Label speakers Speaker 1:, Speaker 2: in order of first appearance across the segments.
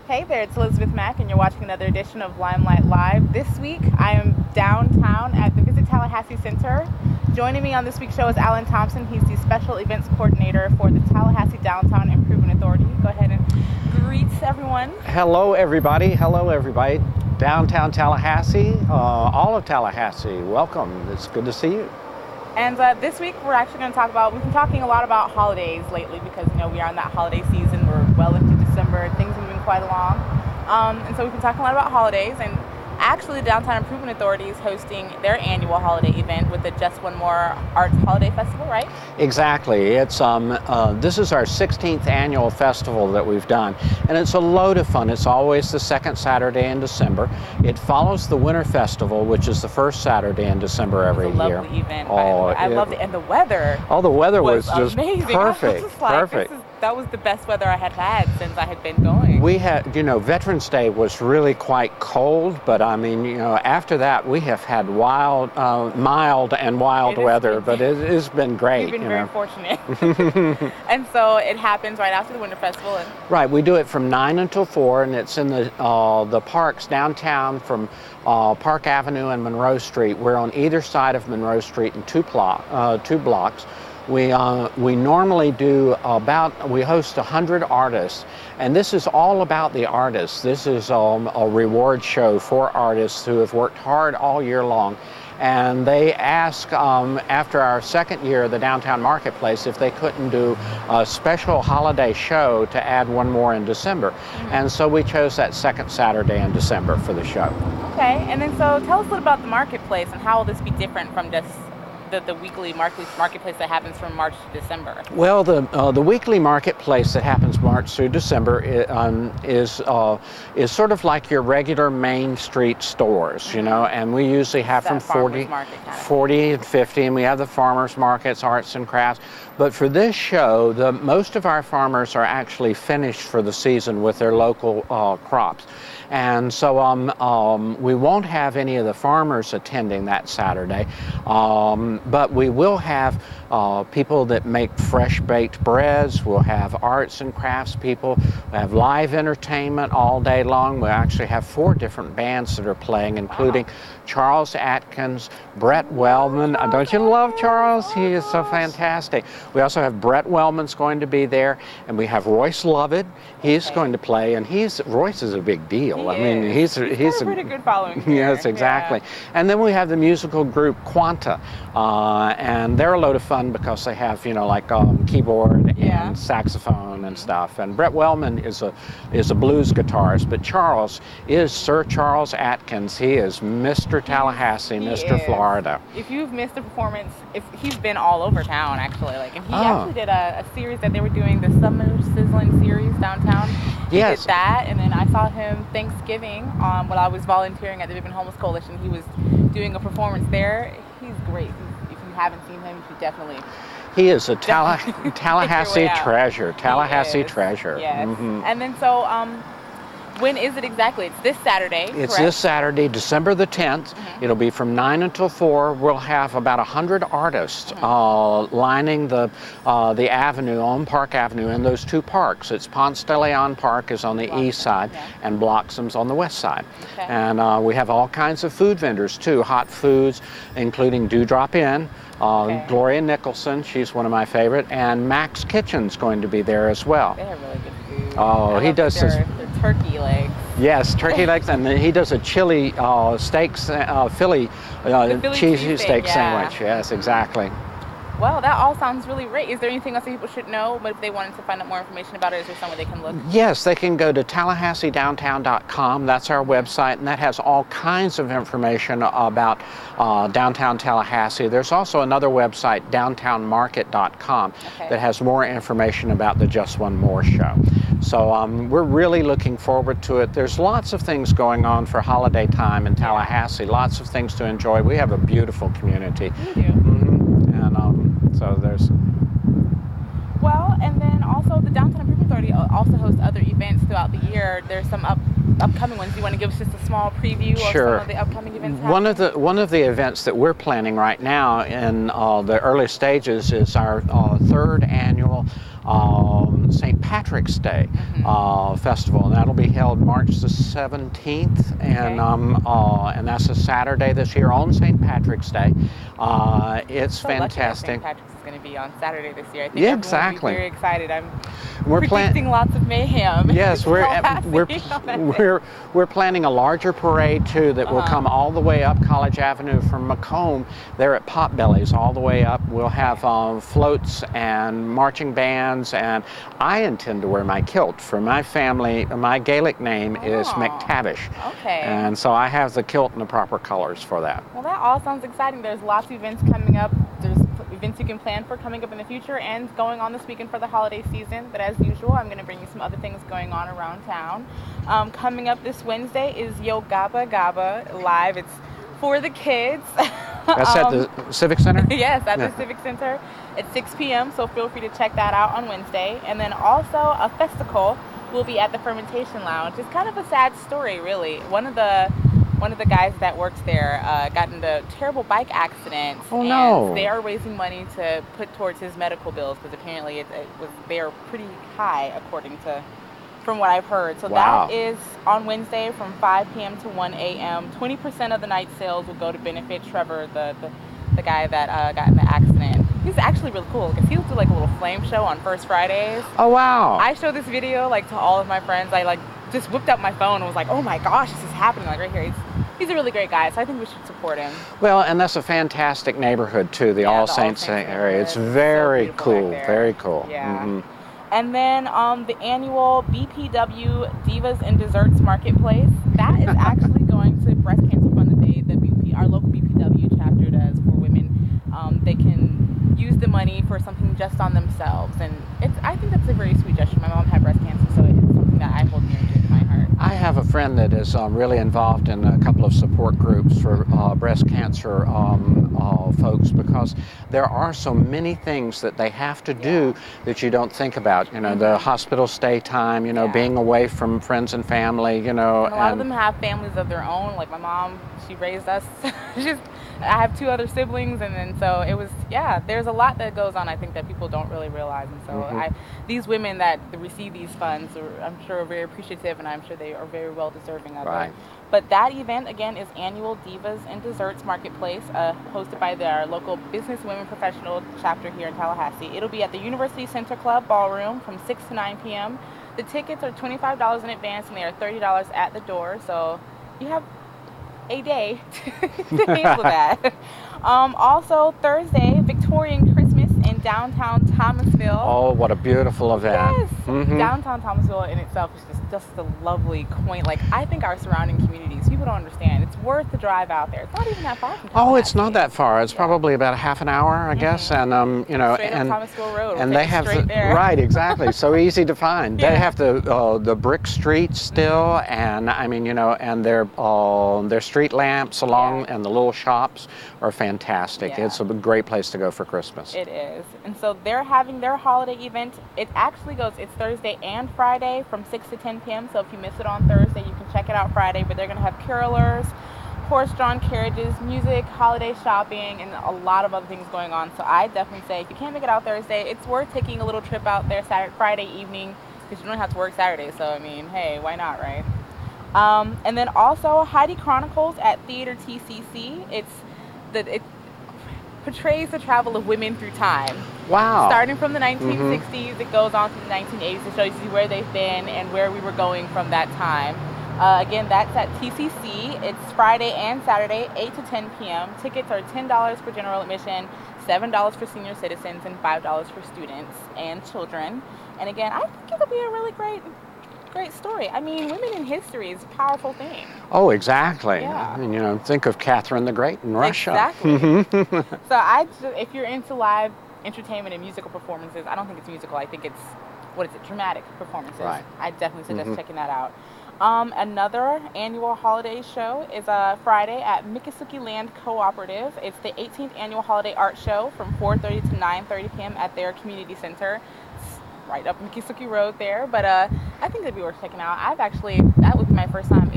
Speaker 1: Hey there, it's Elizabeth Mack, and you're watching another edition of Limelight Live. This week, I am downtown at the Visit Tallahassee Center. Joining me on this week's show is Alan Thompson. He's the Special Events Coordinator for the Tallahassee Downtown Improvement Authority. Go ahead and greet everyone.
Speaker 2: Hello, everybody. Hello, everybody. Downtown Tallahassee, all of Tallahassee, welcome. It's good to see you.
Speaker 1: And this week, we're actually going to talk about, we've been talking a lot about holidays lately because, you know, we are in that holiday season. We're well into December. Things are moving quite along. And so we've been talking a lot about holidays. And actually, the Downtown Improvement Authority is hosting their annual holiday event with the Just One More Arts Holiday Festival, right?
Speaker 2: Exactly. It's this is our 16th annual festival that we've done, and it's a load of fun. It's always the second Saturday in December. It follows the Winter Festival, which is the first Saturday in December every year.
Speaker 1: It's a lovely event, by the way. I loved it, and the weather.
Speaker 2: Oh, the weather was just
Speaker 1: amazing.
Speaker 2: perfect.
Speaker 1: Just like,
Speaker 2: perfect.
Speaker 1: That was the best weather I had had since I had been going.
Speaker 2: We had, you know, Veterans Day was really quite cold, but I mean, you know, after that we have had mild and wild weather, but it's been great.
Speaker 1: You've been very fortunate. And so it happens right after the Winter Festival.
Speaker 2: Right, we do it from 9 until 4, and it's in the parks downtown from Park Avenue and Monroe Street. We're on either side of Monroe Street in two blocks. We normally do we host 100 artists, and this is all about the artists. This is a reward show for artists who have worked hard all year long. And they ask, after our second year of the Downtown Marketplace, if they couldn't do a special holiday show to add one more in December. And so we chose that second Saturday in December for the show.
Speaker 1: Okay, and then so tell us a little about the marketplace and how will this be different from just the weekly marketplace that happens from March to December?
Speaker 2: Well, the weekly marketplace that happens March through December is sort of like your regular Main Street stores, you know, and we usually have from 40 and 50, and we have the farmers markets, arts and crafts. But for this show, most of our farmers are actually finished for the season with their local crops. And so we won't have any of the farmers attending that Saturday, but we will have people that make fresh baked breads. We'll have arts and crafts people. We'll have live entertainment all day long. We actually have 4 different bands that are playing, including Charles Atkins, Brett Wellman. Don't you love Charles? He is so fantastic. We also have Brett Wellman's going to be there, and we have Royce Lovett. He's going to play, and Royce is a big deal. I mean, he's
Speaker 1: got a pretty good following here.
Speaker 2: Yes, exactly. Yeah. And then we have the musical group Quanta, and they're a load of fun because they have, you know, like keyboard and saxophone and stuff. And Brett Wellman is a blues guitarist, but Charles is Sir Charles Atkins. He is Mr. Tallahassee, Mr. Florida.
Speaker 1: If you've missed a performance, he's been all over town actually. And he actually did a series that they were doing, the Summer Sizzling series downtown. He did that, and then I saw him Thanksgiving while I was volunteering at the Vivian Homeless Coalition. He was doing a performance there. He's great. If you haven't seen him, you should definitely.
Speaker 2: He is a Tallahassee treasure. Tallahassee treasure.
Speaker 1: Yes. And then so, when is it exactly? It's this Saturday,
Speaker 2: It's
Speaker 1: correct?
Speaker 2: this Saturday, December the 10th. It'll be from 9 until 4. We'll have about 100 artists lining the avenue on Park Avenue in those 2 parks. It's Ponce de Leon Park is on the east side, and Bloxham's on the west side.
Speaker 1: Okay.
Speaker 2: And we have all kinds of food vendors too, hot foods, including Dewdrop Inn. Gloria Nicholson, she's one of my favorite, and Mack's Kitchen's going to be there as well.
Speaker 1: They have really good food.
Speaker 2: Oh, he does
Speaker 1: their turkey legs.
Speaker 2: Yes, turkey legs, and then he does a chili Philly cheesy steak sandwich. Yes, exactly.
Speaker 1: Well, that all sounds really great. Is there anything else that people should know? But if they wanted to find out more information about it, is there somewhere they can look?
Speaker 2: Yes, they can go to TallahasseeDowntown.com. That's our website, and that has all kinds of information about downtown Tallahassee. There's also another website, DowntownMarket.com, that has more information about the Just One More show. So we're really looking forward to it. There's lots of things going on for holiday time in Tallahassee, lots of things to enjoy. We have a beautiful community.
Speaker 1: We do.
Speaker 2: And so there's...
Speaker 1: Well, and then also the Downtown Improvement Authority also hosts other events throughout the year. There's some upcoming ones. Do you want to give us just a small preview of some of the upcoming events?
Speaker 2: One of the events that we're planning right now in the early stages is our 3rd annual St. Patrick's Day festival, and that'll be held March the 17th, and that's a Saturday this year on St. Patrick's Day. It's fantastic.
Speaker 1: St. Patrick's is going to be on Saturday this year. I think everyone will be very excited.
Speaker 2: We're
Speaker 1: predicting lots of mayhem.
Speaker 2: Yes, we're planning a larger parade too that will come all the way up College Avenue from Macomb. There at Potbelly's all the way up. We'll have floats and marching bands, and I intend to wear my kilt. For my family, my Gaelic name is McTavish.
Speaker 1: Okay.
Speaker 2: And so I have the kilt in the proper colors for that.
Speaker 1: Well, that all sounds exciting. There's lots of events coming up. There's events you can plan for coming up in the future and going on this weekend for the holiday season. But as usual, I'm going to bring you some other things going on around town. Coming up this Wednesday is Yo Gabba Gabba Live. It's for the kids.
Speaker 2: That's at the Civic Center?
Speaker 1: Yes, at the Civic Center at 6 p.m. So feel free to check that out on Wednesday. And then also a festival will be at the Fermentation Lounge. It's kind of a sad story, really. One of the guys that works there got into a terrible bike accident.
Speaker 2: Oh, no.
Speaker 1: And they are raising money to put towards his medical bills because apparently they are pretty high from what I've heard. So that is on Wednesday from 5 p.m. to 1 a.m. 20% of the night sales will go to benefit Trevor, the guy that got in the accident. He's actually really cool because he'll do like a little flame show on First Fridays.
Speaker 2: Oh, wow.
Speaker 1: I showed this video to all of my friends. I just whipped out my phone and was like, oh my gosh, this is happening right here. He's a really great guy, so I think we should support him.
Speaker 2: Well, and that's a fantastic neighborhood too, the All Saints area. It's very cool, very cool.
Speaker 1: Yeah. And then the annual BPW Divas and Desserts Marketplace, that is actually going to Breast Cancer Fund Day that our local BPW chapter does for women. They can use the money for something just on themselves, and I think that's a very sweet gesture. My mom had breast cancer, so it's something that I hold near to my heart.
Speaker 2: I have a friend that is really involved in a couple of support groups for breast cancer folks, because there are so many things that they have to do that you don't think about. You know, the hospital stay time, being away from friends and family, And a
Speaker 1: lot of them have families of their own. Like my mom, she raised us. I have 2 other siblings, and then so it was, there's a lot that goes on, I think, that people don't really realize. And so these women that receive these funds, I'm sure, are very appreciative, and I'm sure they are very well deserving of it. But that event, again, is annual Divas and Desserts Marketplace, hosted by our local Business Women Professional chapter here in Tallahassee. It'll be at the University Center Club Ballroom from 6 to 9 p.m. The tickets are $25 in advance, and they are $30 at the door. So you have a day to handle that. Also, Thursday, Victorian Christmas in downtown Thomasville.
Speaker 2: Oh, what a beautiful event.
Speaker 1: Yes. Downtown Thomasville in itself is just a lovely, quaint, I think our surrounding communities, people don't understand. It's worth the drive out there. It's not even that far from Tallahassee.
Speaker 2: Oh, it's not that far. It's probably about a half an hour, I guess. And,
Speaker 1: straight up Thomasville Road.
Speaker 2: And they have right, exactly. So easy to find. They have the brick streets still, and and their street lamps along and the little shops are fantastic. It's a great place to go for Christmas.
Speaker 1: It is. And so they're having their holiday event. It's Thursday and Friday from 6 to 10 p.m. So if you miss it on Thursday, you can check it out Friday. But they're going to have carolers, horse-drawn carriages, music, holiday shopping, and a lot of other things going on. So I definitely say if you can't make it out Thursday, it's worth taking a little trip out there Friday evening, because you don't have to work Saturday. So, hey, why not, right? And then also Heidi Chronicles at Theater TCC. It portrays the travel of women through time.
Speaker 2: Wow.
Speaker 1: Starting from the 1960s, it goes on to the 1980s to show you where they've been and where we were going from that time. Again, that's at TCC. It's Friday and Saturday, 8 to 10 p.m. Tickets are $10 for general admission, $7 for senior citizens, and $5 for students and children. And again, I think it'll be a really great story. Women in history is a powerful thing.
Speaker 2: Oh, exactly.
Speaker 1: Yeah.
Speaker 2: Think of Catherine the Great in Russia.
Speaker 1: Exactly. So if you're into live entertainment and musical performances, I don't think it's musical. I think it's, dramatic performances.
Speaker 2: Right.
Speaker 1: I definitely suggest checking that out. Another annual holiday show is Friday at Miccosukee Land Cooperative. It's the 18th annual holiday art show from 4:30 to 9:30 p.m. at their community center. Right up Miccosukee Road there, but I think it'd be worth checking out. That would be my first time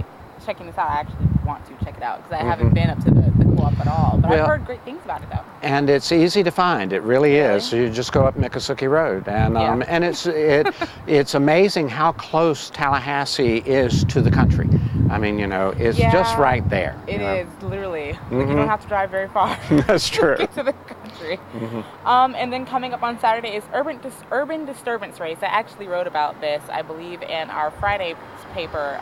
Speaker 1: checking this out. I actually want to check it out because I haven't been up to the pull up at all. But I've heard great things about it, though.
Speaker 2: And it's easy to find. It really is. You just go up Miccosukee Road, and and it's amazing how close Tallahassee is to the country. I mean, you know, it's just right there.
Speaker 1: It is literally. You don't have to drive very far.
Speaker 2: That's true.
Speaker 1: To get to the country. And then coming up on Saturday is Urban Disturbance Race. I actually wrote about this, I believe, in our Friday paper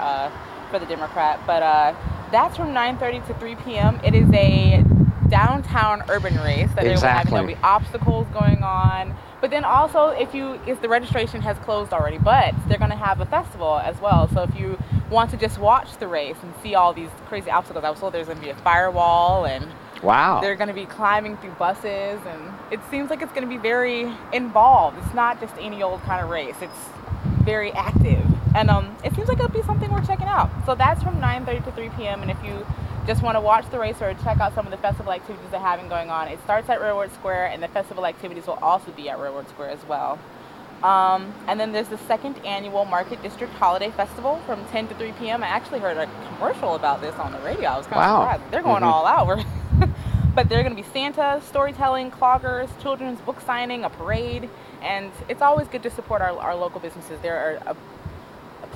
Speaker 1: for the Democrat. But that's from 9:30 to 3 p.m. It is a downtown urban race that they're having. There'll be obstacles going on, but then also if the registration has closed already, but they're going to have a festival as well. So if you want to just watch the race and see all these crazy obstacles, I was told there's going to be a firewall, and they're going to be climbing through buses, and it seems like it's going to be very involved. It's not just any old kind of race. It's very active, and it seems like it'll be something worth checking out. So that's from 9:30 to 3 p.m. and if you just want to watch the race or check out some of the festival activities they're having going on, it starts at Railroad Square, and the festival activities will also be at Railroad Square as well. And then there's the second annual Market District Holiday Festival from 10 to 3 p.m. I actually heard a commercial about this on the radio. I was kind of surprised. They're going all out. But they're going to be Santa, storytelling, cloggers, children's book signing, a parade, and it's always good to support our local businesses. There are a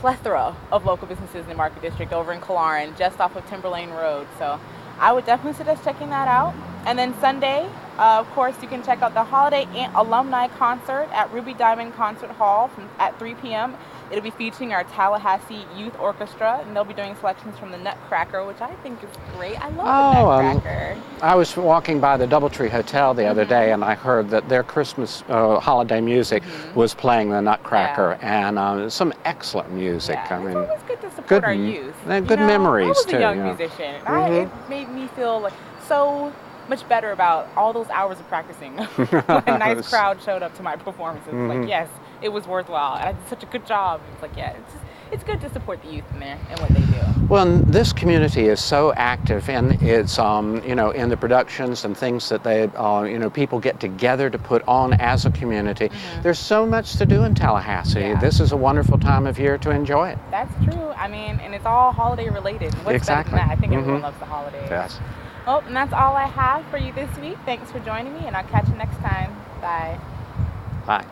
Speaker 1: plethora of local businesses in the Market District over in Killearn, just off of Timberlane Road. So I would definitely suggest checking that out. And then Sunday, of course, you can check out the Holiday Alumni Concert at Ruby Diamond Concert Hall at 3 p.m. It'll be featuring our Tallahassee Youth Orchestra, and they'll be doing selections from the Nutcracker, which I think is great. I love the Nutcracker.
Speaker 2: I was walking by the Doubletree Hotel the other day, and I heard that their Christmas holiday music was playing the Nutcracker, and some excellent music.
Speaker 1: I mean, it's always good to support our youth.
Speaker 2: Good memories, too.
Speaker 1: I was a young musician. It made me feel like so much better about all those hours of practicing when a nice crowd showed up to my performances. Like, yes, it was worthwhile, and I did such a good job. It's like, it's good to support the youth in there and what they do.
Speaker 2: Well, this community is so active in its, in the productions and things that they, people get together to put on as a community. There's so much to do in Tallahassee. This is a wonderful time of year to enjoy it.
Speaker 1: That's true. I mean, and it's all holiday related. What's better than that? I think everyone loves the holidays.
Speaker 2: Yes.
Speaker 1: Well, and that's all I have for you this week. Thanks for joining me, and I'll catch you next time. Bye.
Speaker 2: Bye.